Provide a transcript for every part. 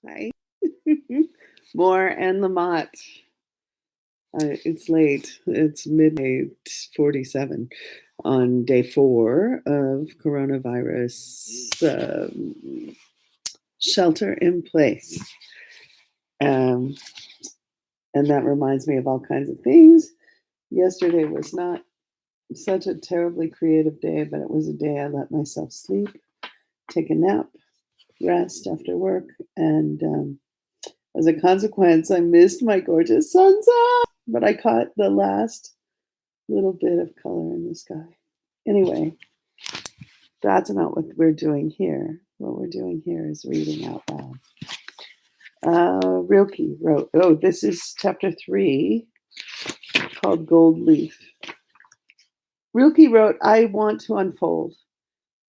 Hi. More Anne Lamott. It's late. It's midnight 47 on day 4 of coronavirus shelter in place. Um, and that reminds me of all kinds of things. Yesterday was not such a terribly creative day, but it was a day I let myself sleep, take a nap, rest after work, and as a consequence, I missed my gorgeous sunset, but I caught the last little bit of color in the sky. Anyway, that's not what we're doing here. What we're doing here is reading out loud. Rilke wrote, this is chapter 3 called Gold Leaf. Rilke wrote, I want to unfold.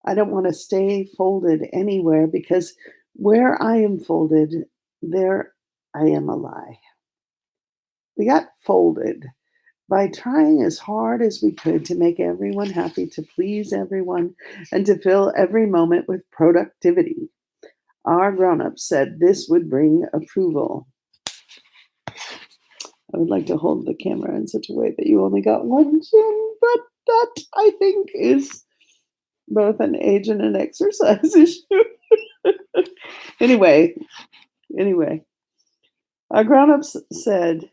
I don't want to stay folded anywhere because where I am folded, there I am a lie. We got folded by trying as hard as we could to make everyone happy, to please everyone, and to fill every moment with productivity. Our grown-ups said this would bring approval. I would like to hold the camera in such a way that you only got one chin, but that, I think, is both an age and an exercise issue. Anyway, our grown-ups said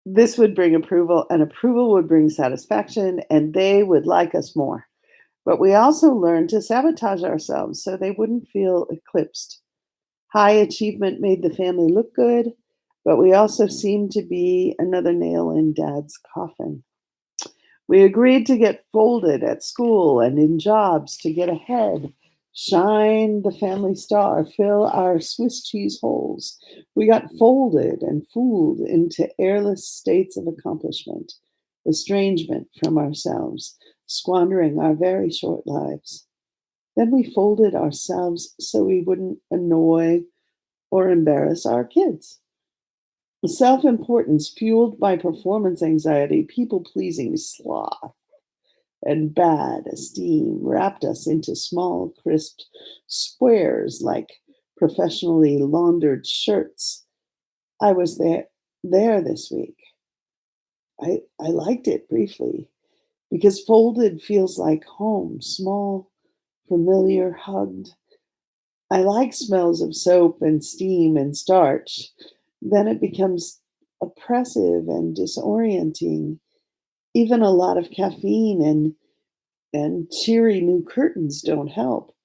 this would bring approval, and approval would bring satisfaction, and they would like us more. But we also learned to sabotage ourselves so they wouldn't feel eclipsed. High achievement made the family look good, but we also seemed to be another nail in Dad's coffin. We agreed to get folded at school and in jobs to get ahead, shine the family star, fill our Swiss cheese holes. We got folded and fooled into airless states of accomplishment, estrangement from ourselves, squandering our very short lives. Then we folded ourselves so we wouldn't annoy or embarrass our kids. Self-importance fueled by performance anxiety, people-pleasing sloth, and bad esteem wrapped us into small, crisp squares like professionally laundered shirts. I was there this week. I liked it briefly because folded feels like home, small, familiar, hugged. I like smells of soap and steam and starch. Then it becomes oppressive and disorienting. Even a lot of caffeine and cheery new curtains don't help.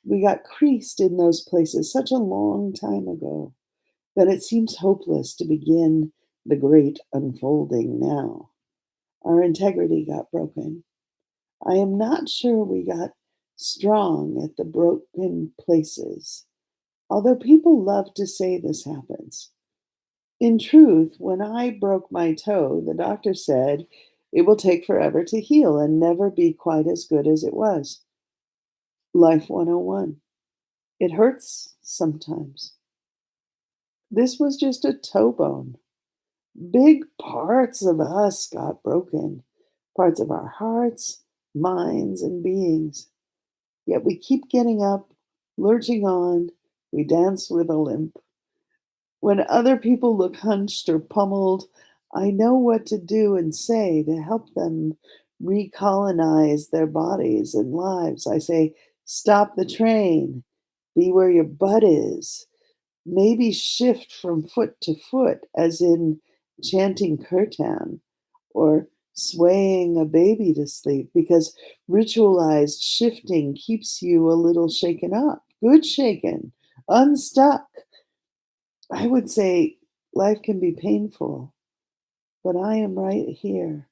We got creased in those places such a long time ago that it seems hopeless to begin the great unfolding now. Our integrity got broken. I am not sure we got strong at the broken places, although people love to say this happens. In truth, when I broke my toe, the doctor said it will take forever to heal and never be quite as good as it was. Life 101. It hurts sometimes. This was just a toe bone. Big parts of us got broken, parts of our hearts, minds, and beings. Yet we keep getting up, lurching on. We dance with a limp. When other people look hunched or pummeled, I know what to do and say to help them recolonize their bodies and lives. I say, stop the train, be where your butt is. Maybe shift from foot to foot, as in chanting kirtan or swaying a baby to sleep, because ritualized shifting keeps you a little shaken up, good shaken, unstuck. I would say life can be painful, but I am right here,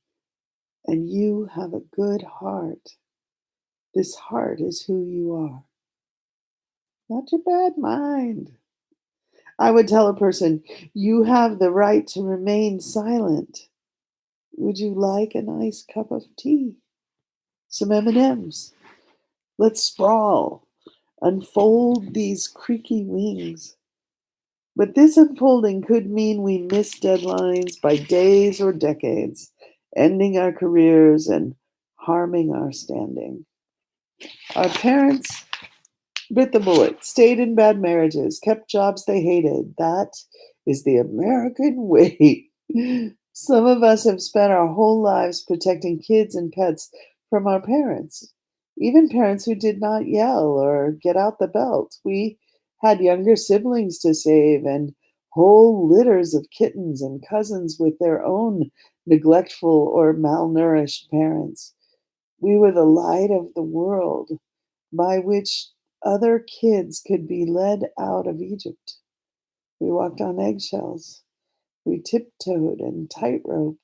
and you have a good heart. This heart is who you are. Not your bad mind. I would tell a person, you have the right to remain silent. Would you like a nice cup of tea? Some M&Ms? Let's sprawl, unfold these creaky wings. But this unfolding could mean we miss deadlines by days or decades, ending our careers and harming our standing. Our parents Bit the bullet, stayed in bad marriages, kept jobs they hated. That is the American way. Some of us have spent our whole lives protecting kids and pets from our parents, even parents who did not yell or get out the belt. We had younger siblings to save and whole litters of kittens and cousins with their own neglectful or malnourished parents. We were the light of the world by which other kids could be led out of Egypt. We walked on eggshells. We tiptoed and tightrope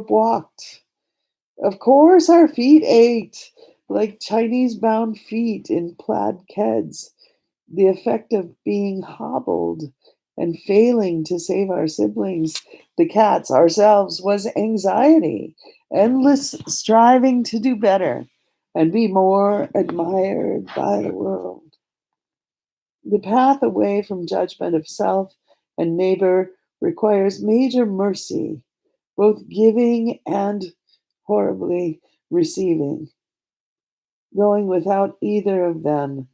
walked. Of course, our feet ached like Chinese bound feet in plaid keds, the effect of being hobbled and failing to save our siblings, the cats, ourselves, was anxiety, endless striving to do better and be more admired by the world. The path away from judgment of self and neighbor requires major mercy, both giving and horribly receiving. Going without either of them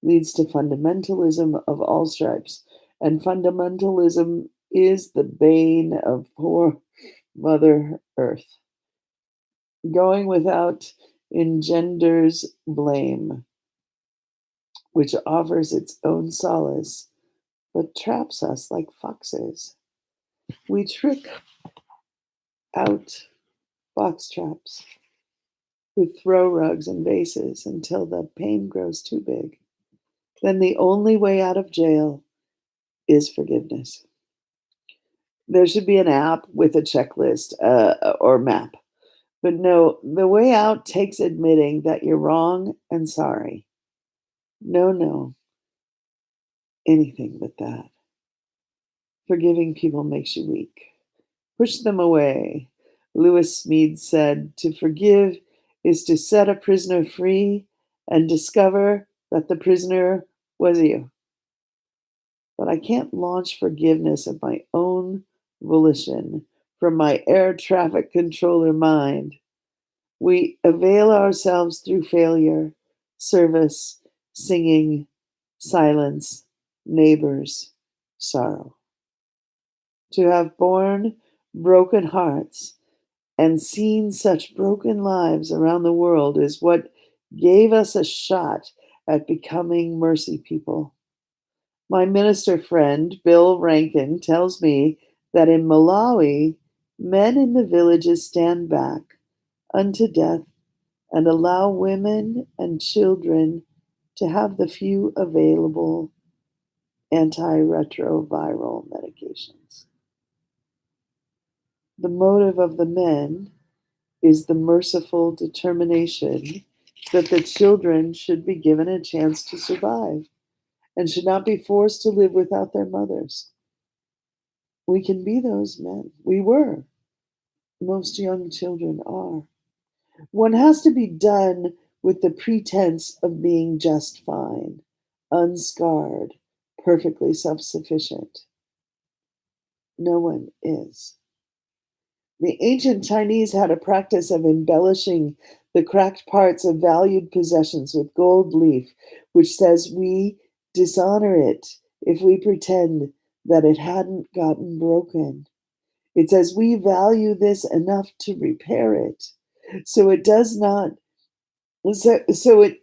leads to fundamentalism of all stripes, and fundamentalism is the bane of poor Mother Earth. Going without engenders blame, which offers its own solace, but traps us like foxes. We trick out box traps with throw rugs and vases until the pain grows too big. Then the only way out of jail is forgiveness. There should be an app with a checklist or map. But no, the way out takes admitting that you're wrong and sorry. No, no, anything but that. Forgiving people makes you weak. Push them away. Lewis Smead said, to forgive is to set a prisoner free and discover that the prisoner was you. But I can't launch forgiveness of my own volition from my air traffic controller mind. We avail ourselves through failure, service, singing, silence, neighbors, sorrow. To have borne broken hearts and seen such broken lives around the world is what gave us a shot at becoming mercy people. My minister friend, Bill Rankin, tells me that in Malawi, men in the villages stand back unto death and allow women and children to have the few available antiretroviral medications. The motive of the men is the merciful determination that the children should be given a chance to survive and should not be forced to live without their mothers. We can be those men. We were. Most young children are. One has to be done with the pretense of being just fine, unscarred, perfectly self sufficient. No one is. The ancient Chinese had a practice of embellishing the cracked parts of valued possessions with gold leaf, which says we dishonor it if we pretend that it hadn't gotten broken. It says we value this enough to repair it. So it does not, so it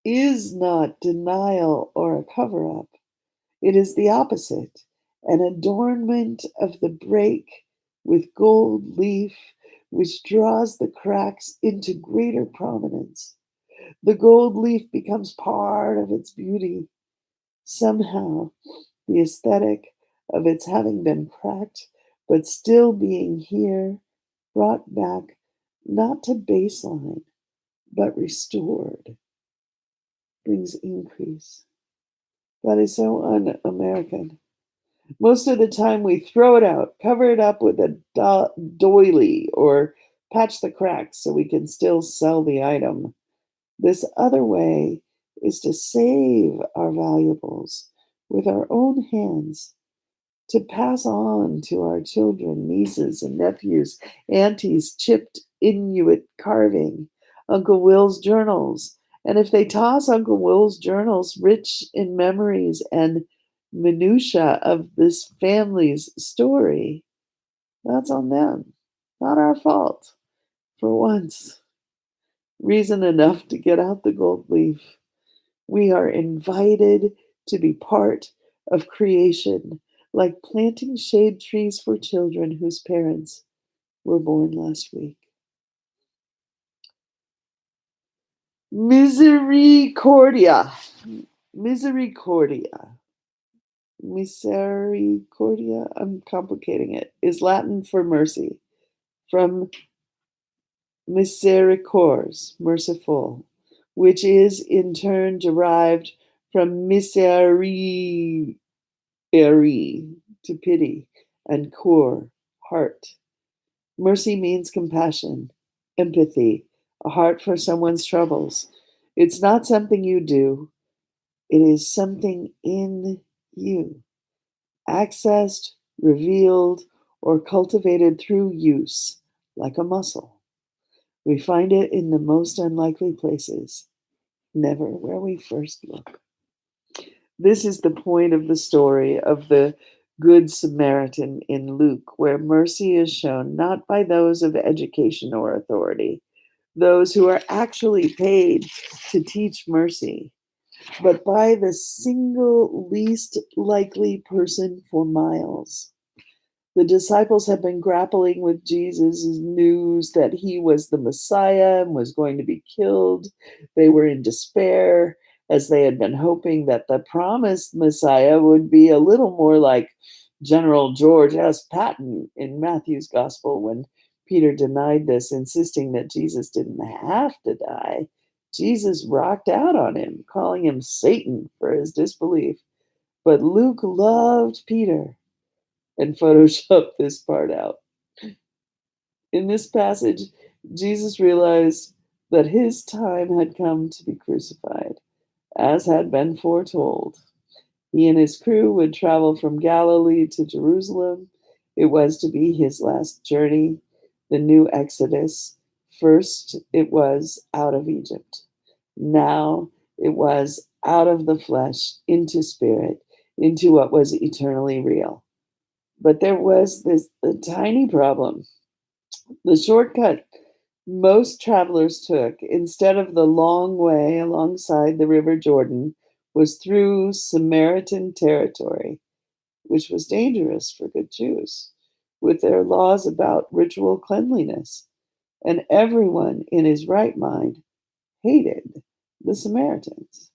is not denial or a cover up. It is the opposite, an adornment of the break with gold leaf, which draws the cracks into greater prominence. The gold leaf becomes part of its beauty. Somehow, the aesthetic of its having been cracked, but still being here, brought back not to baseline, but restored, brings increase. That is so un American. Most of the time, we throw it out, cover it up with a doily, or patch the cracks so we can still sell the item. This other way is to save our valuables with our own hands, to pass on to our children, nieces, and nephews, aunties, chipped Inuit carving, Uncle Will's journals, And if they toss Uncle Will's journals rich in memories and minutia of this family's story, that's on them, not our fault. For once, reason enough to get out the gold leaf. We are invited to be part of creation, like planting shade trees for children whose parents were born last week. Misericordia. Misericordia. Misericordia, I'm complicating it, is Latin for mercy, from misericors, merciful, which is in turn derived from miserere, to pity, and cor, heart. Mercy means compassion, empathy, a heart for someone's troubles. It's not something you do, it is something in you, accessed, revealed, or cultivated through use, like a muscle. We find it in the most unlikely places, never where we first look. This is the point of the story of the Good Samaritan in Luke, where mercy is shown not by those of education or authority, those who are actually paid to teach mercy, but by the single least likely person for miles. The disciples have been grappling with Jesus' news that he was the Messiah and was going to be killed. They were in despair as they had been hoping that the promised Messiah would be a little more like General George S. Patton in Matthew's Gospel when Peter denied this, insisting that Jesus didn't have to die. Jesus rocked out on him, calling him Satan for his disbelief. But Luke loved Peter and Photoshop this part out. In this passage, Jesus realized that his time had come to be crucified, as had been foretold. He and his crew would travel from Galilee to Jerusalem. It was to be his last journey, the new Exodus. First, it was out of Egypt. Now, it was out of the flesh into spirit, into what was eternally real. But there was a tiny problem. The shortcut most travelers took, instead of the long way alongside the River Jordan, was through Samaritan territory, which was dangerous for good Jews, with their laws about ritual cleanliness. And everyone in his right mind hated the Samaritans.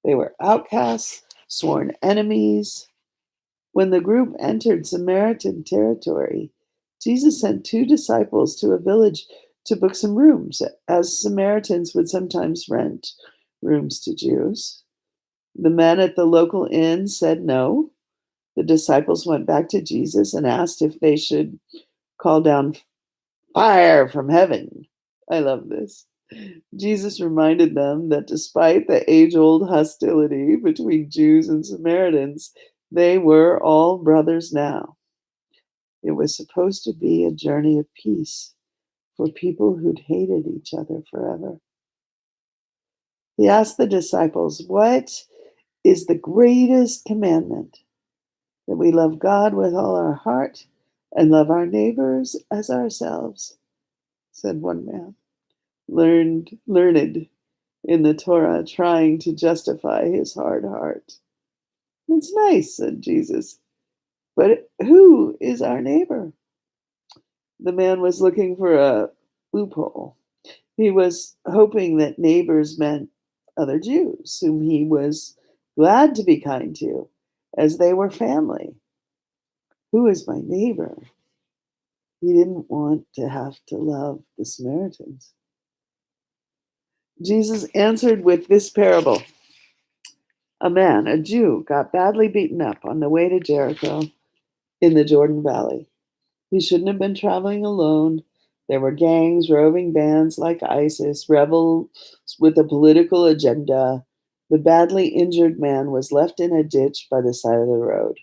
They were outcasts, sworn enemies. When the group entered Samaritan territory, Jesus sent two disciples to a village to book some rooms, as Samaritans would sometimes rent rooms to Jews. The men at the local inn said no. The disciples went back to Jesus and asked if they should call down fire from heaven. I love this. Jesus reminded them that despite the age-old hostility between Jews and Samaritans, they were all brothers now. It was supposed to be a journey of peace for people who'd hated each other forever. He asked the disciples, "What is the greatest commandment?" "That we love God with all our heart and love our neighbors as ourselves," said one man, learned in the Torah, trying to justify his hard heart. "It's nice," said Jesus, "but who is our neighbor?" The man was looking for a loophole. He was hoping that neighbors meant other Jews, whom he was glad to be kind to, as they were family. Who is my neighbor? He didn't want to have to love the Samaritans. Jesus answered with this parable. A man, a Jew, got badly beaten up on the way to Jericho in the Jordan Valley. He shouldn't have been traveling alone. There were gangs, roving bands like ISIS, rebels with a political agenda. The badly injured man was left in a ditch by the side of the road.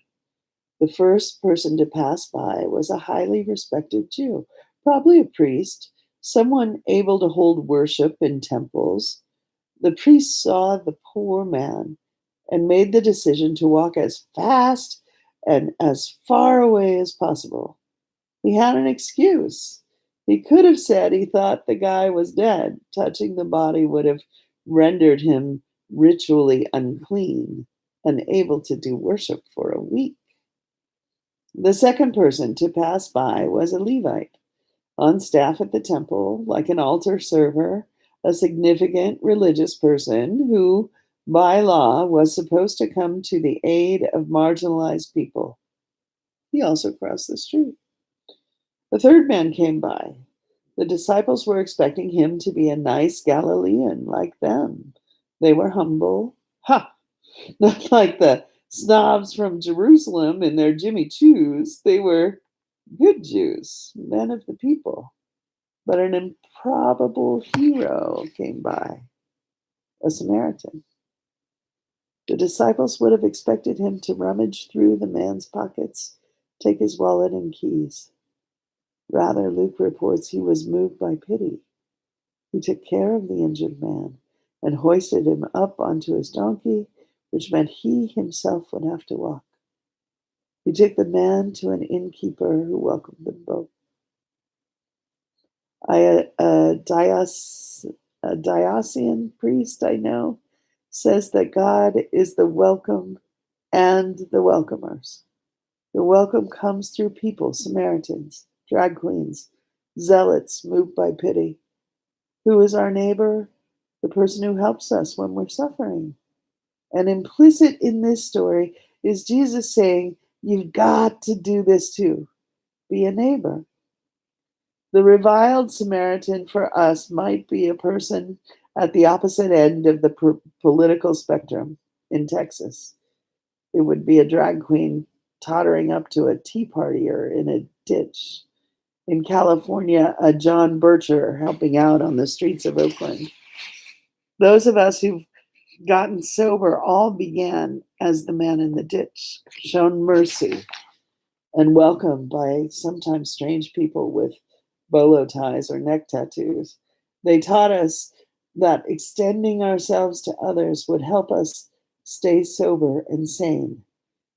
The first person to pass by was a highly respected Jew, probably a priest, someone able to hold worship in temples. The priest saw the poor man and made the decision to walk as fast and as far away as possible. He had an excuse. He could have said he thought the guy was dead. Touching the body would have rendered him ritually unclean, unable to do worship for a week. The second person to pass by was a Levite, on staff at the temple, like an altar server, a significant religious person who, by law, was supposed to come to the aid of marginalized people. He also crossed the street. The third man came by. The disciples were expecting him to be a nice Galilean like them. They were humble. Ha! Not like the snobs from Jerusalem in their Jimmy Choos. They were good Jews, men of the people. But an improbable hero came by, a Samaritan. The disciples would have expected him to rummage through the man's pockets, take his wallet and keys. Rather, Luke reports he was moved by pity. He took care of the injured man and hoisted him up onto his donkey, which meant he himself would have to walk. He took the man to an innkeeper who welcomed them both. A diocesan priest I know says that God is the welcome and the welcomers. The welcome comes through people, Samaritans, drag queens, zealots moved by pity. Who is our neighbor? The person who helps us when we're suffering. And implicit in this story is Jesus saying, you've got to do this too. Be a neighbor. The reviled Samaritan for us might be a person at the opposite end of the political spectrum in Texas. It would be a drag queen tottering up to a tea partier in a ditch. In California, a John Bircher helping out on the streets of Oakland. Those of us who've gotten sober all began as the man in the ditch, shown mercy and welcomed by sometimes strange people with bolo ties or neck tattoos. They taught us that extending ourselves to others would help us stay sober and sane.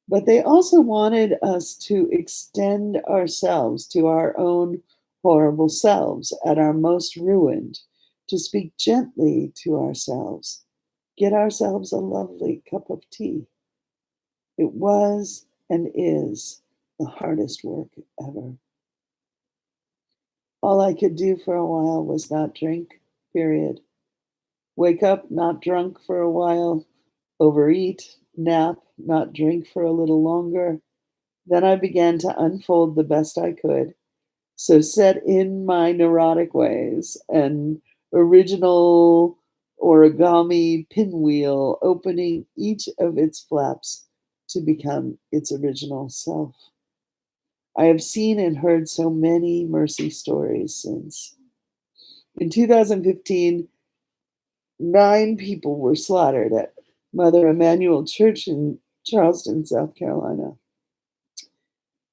But they also wanted us to extend ourselves to our own horrible selves at our most ruined, to speak gently to ourselves, get ourselves a lovely cup of tea. It was and is the hardest work ever. All I could do for a while was not drink, period. Wake up, not drunk for a while, overeat, nap, not drink for a little longer. Then I began to unfold the best I could. So set in my neurotic ways, an original origami pinwheel, opening each of its flaps to become its original self. I have seen and heard so many mercy stories since. In 2015, 9 people were slaughtered at Mother Emanuel Church in Charleston, South Carolina,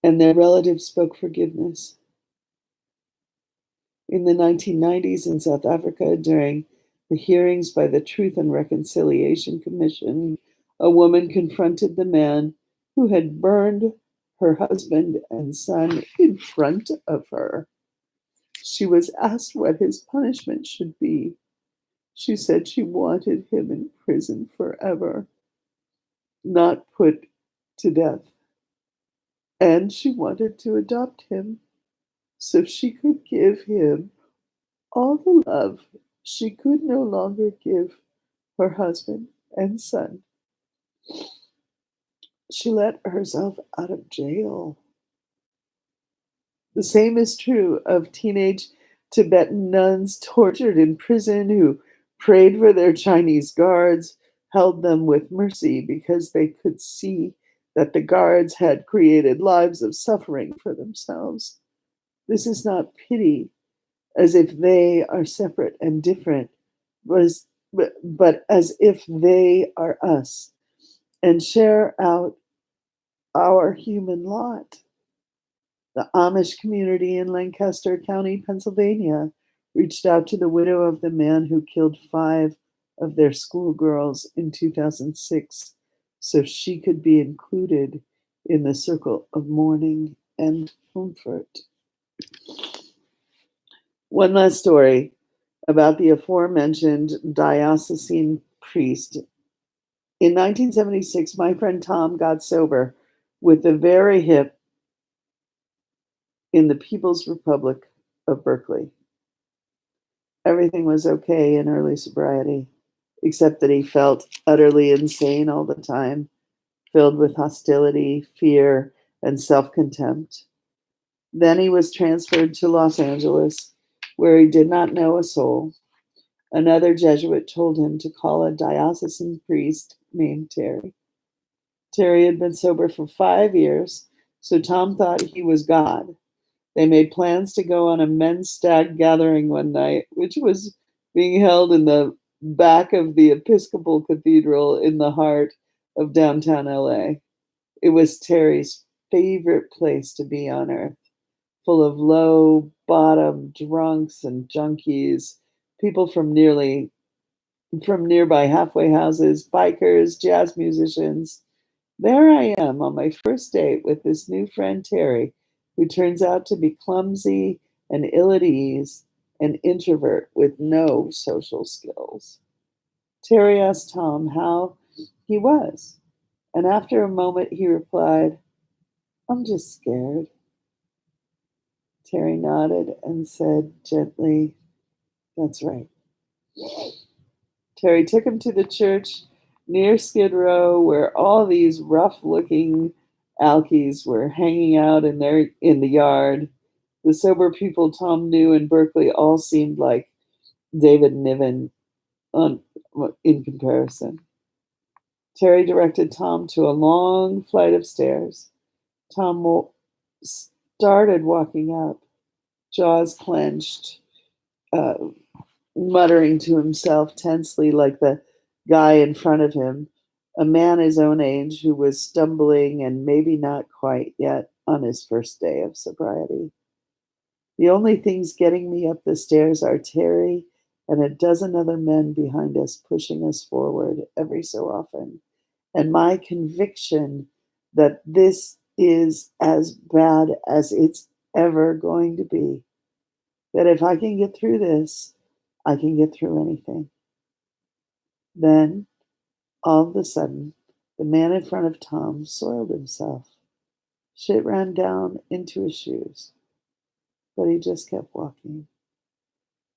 and their relatives spoke forgiveness. In the 1990s in South Africa, during the hearings by the Truth and Reconciliation Commission, a woman confronted the man who had burned her husband and son in front of her. She was asked what his punishment should be. She said she wanted him in prison forever, not put to death. And she wanted to adopt him so she could give him all the love she could no longer give her husband and son. She let herself out of jail. The same is true of teenage Tibetan nuns tortured in prison who prayed for their Chinese guards, held them with mercy because they could see that the guards had created lives of suffering for themselves. This is not pity, as if they are separate and different, but as if they are us and share out our human lot. The Amish community in Lancaster County, Pennsylvania, reached out to the widow of the man who killed 5 of their schoolgirls in 2006 so she could be included in the circle of mourning and comfort. One last story about the aforementioned diocesan priest. In 1976, my friend Tom got sober with the very hip in the People's Republic of Berkeley. Everything was okay in early sobriety, except that he felt utterly insane all the time, filled with hostility, fear, and self-contempt. Then he was transferred to Los Angeles, where he did not know a soul. Another Jesuit told him to call a diocesan priest named Terry. Terry had been sober for 5 years, so Tom thought he was God. They made plans to go on a men's stag gathering one night, which was being held in the back of the Episcopal Cathedral in the heart of downtown LA. It was Terry's favorite place to be on earth, full of low bottom drunks and junkies, people from nearby halfway houses, bikers, jazz musicians. There I am on my first date with this new friend Terry, who turns out to be clumsy and ill at ease, an introvert with no social skills. Terry asked Tom how he was, and after a moment he replied, "I'm just scared." Terry nodded and said gently, "That's right." Terry took him to the church near Skid Row, where all these rough-looking alkies were hanging out in the yard. The sober people Tom knew in Berkeley all seemed like David Niven in comparison. Terry directed Tom to a long flight of stairs. Tom started walking up, jaws clenched, uh, muttering to himself tensely like the guy in front of him, a man his own age who was stumbling and maybe not quite yet on his first day of sobriety. The only things getting me up the stairs are Terry and a dozen other men behind us pushing us forward every so often, and my conviction that this is as bad as it's ever going to be, that if I can get through this, I can get through anything. Then, all of a sudden, the man in front of Tom soiled himself. Shit ran down into his shoes, but he just kept walking.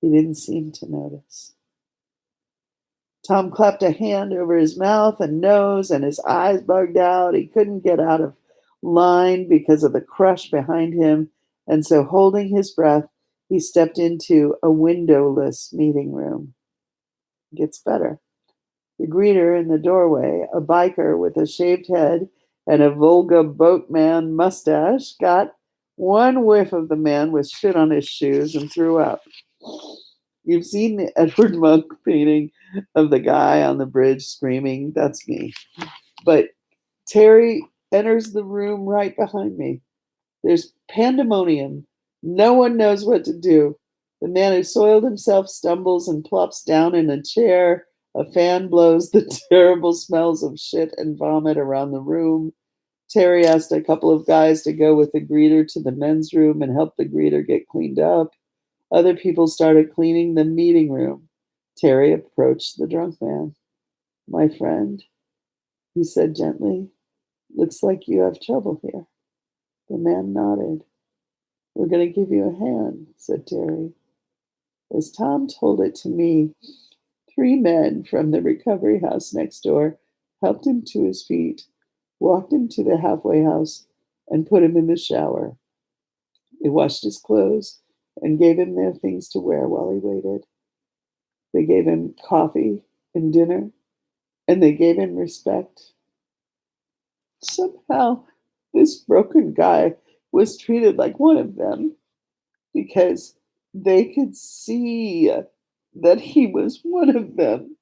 He didn't seem to notice. Tom clapped a hand over his mouth and nose, and his eyes bugged out. He couldn't get out of line because of the crush behind him, and so holding his breath, he stepped into a windowless meeting room. It gets better. The greeter in the doorway, a biker with a shaved head and a Volga boatman mustache, got one whiff of the man with shit on his shoes and threw up. You've seen the Edward Munch painting of the guy on the bridge screaming, "That's me." But Terry enters the room right behind me. There's pandemonium. No one knows what to do. The man who soiled himself stumbles and plops down in a chair. A fan blows the terrible smells of shit and vomit around the room. Terry asked a couple of guys to go with the greeter to the men's room and help the greeter get cleaned up. Other people started cleaning the meeting room. Terry approached the drunk man. "My friend," he said gently, "looks like you have trouble here." The man nodded. "We're going to give you a hand," said Terry. As Tom told it to me, 3 men from the recovery house next door helped him to his feet, walked him to the halfway house, and put him in the shower. They washed his clothes and gave him their things to wear while he waited. They gave him coffee and dinner, and they gave him respect. Somehow, this broken guy was treated like one of them because they could see that he was one of them.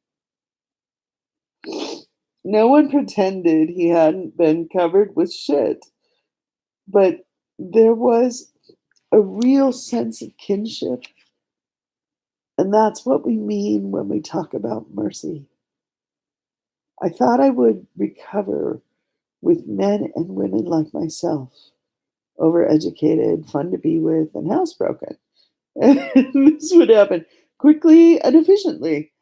No one pretended he hadn't been covered with shit, but there was a real sense of kinship. And that's what we mean when we talk about mercy. I thought I would recover with men and women like myself, overeducated, fun to be with, and housebroken. And this would happen quickly and efficiently.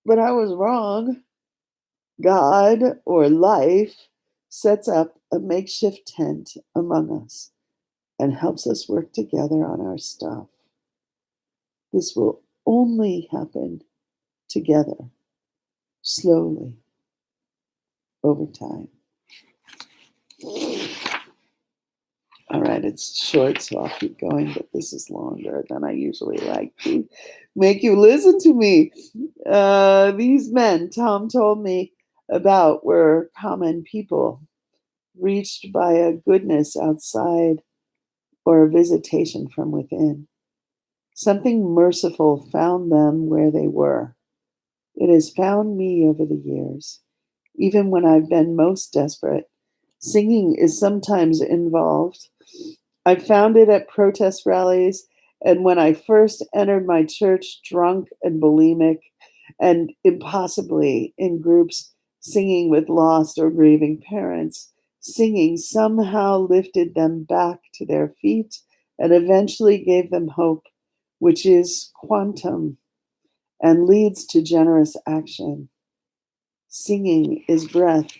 But I was wrong. God or life sets up a makeshift tent among us and helps us work together on our stuff. This will only happen together, slowly, over time. All right, it's short, so I'll keep going, but this is longer than I usually like to make you listen to me. These men Tom told me about were common people, reached by a goodness outside or a visitation from within. Something merciful found them where they were. It has found me over the years, even when I've been most desperate. Singing is sometimes involved. I found it at protest rallies, and when I first entered my church drunk and bulimic, and impossibly in groups singing with lost or grieving parents, singing somehow lifted them back to their feet and eventually gave them hope, which is quantum and leads to generous action. Singing is breath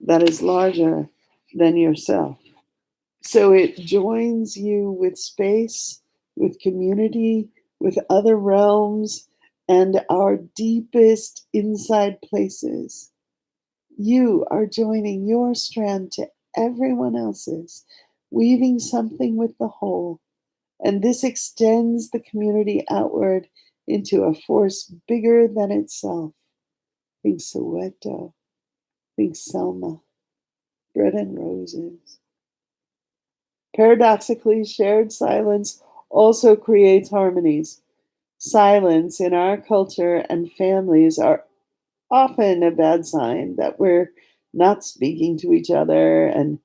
that is larger than yourself. So it joins you with space, with community, with other realms, and our deepest inside places. You are joining your strand to everyone else's, weaving something with the whole. And this extends the community outward into a force bigger than itself. Think Soweto, think Selma, bread and roses. Paradoxically, shared silence also creates harmonies. Silence in our culture and families are often a bad sign that we're not speaking to each other, and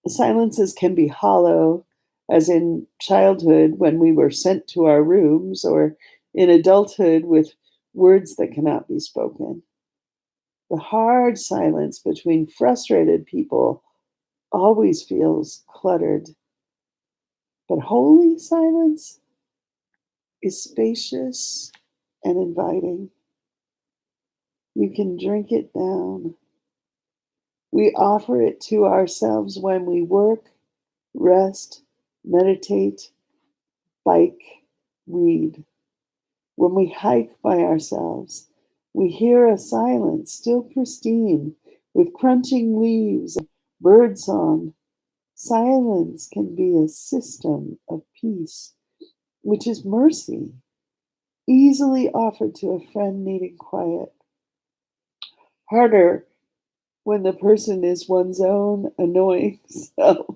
silences can be hollow, as in childhood when we were sent to our rooms, or in adulthood with words that cannot be spoken. The hard silence between frustrated people always feels cluttered, but holy silence is spacious and inviting. You can drink it down. We offer it to ourselves when we work, rest, meditate, bike, read. When we hike by ourselves, we hear a silence still pristine with crunching leaves, birdsong. Silence can be a system of peace, which is mercy, easily offered to a friend needing quiet. Harder when the person is one's own annoying self.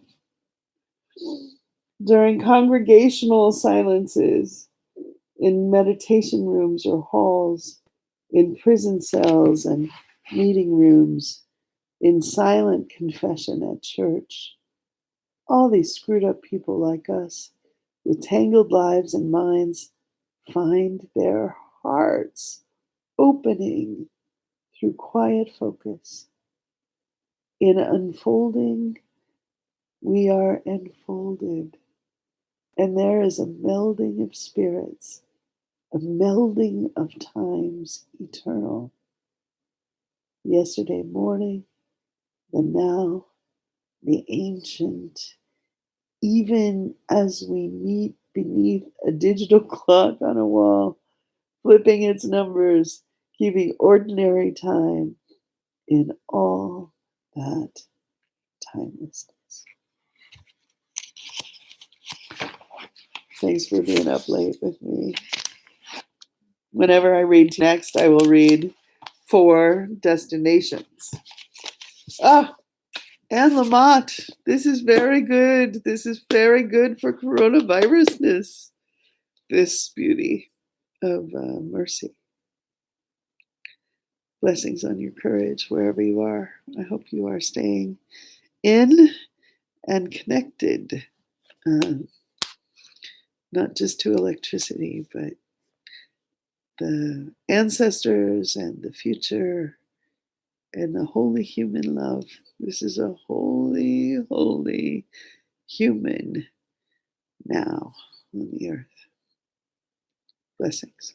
During congregational silences, in meditation rooms or halls, in prison cells and meeting rooms, in silent confession at church, all these screwed up people like us with tangled lives and minds find their hearts opening through quiet focus. In unfolding, we are enfolded, and there is a melding of spirits, a melding of times eternal. Yesterday morning, the now, the ancient, even as we meet beneath a digital clock on a wall, flipping its numbers, keeping ordinary time in all that timelessness. Thanks for being up late with me. Whenever I read next, I will read 4 destinations. Ah, Anne Lamott, this is very good. This is very good for coronavirusness. This beauty of mercy. Blessings on your courage wherever you are. I hope you are staying in and connected, not just to electricity, but the ancestors and the future and the holy human love. This is a holy, holy human now on the earth. Blessings.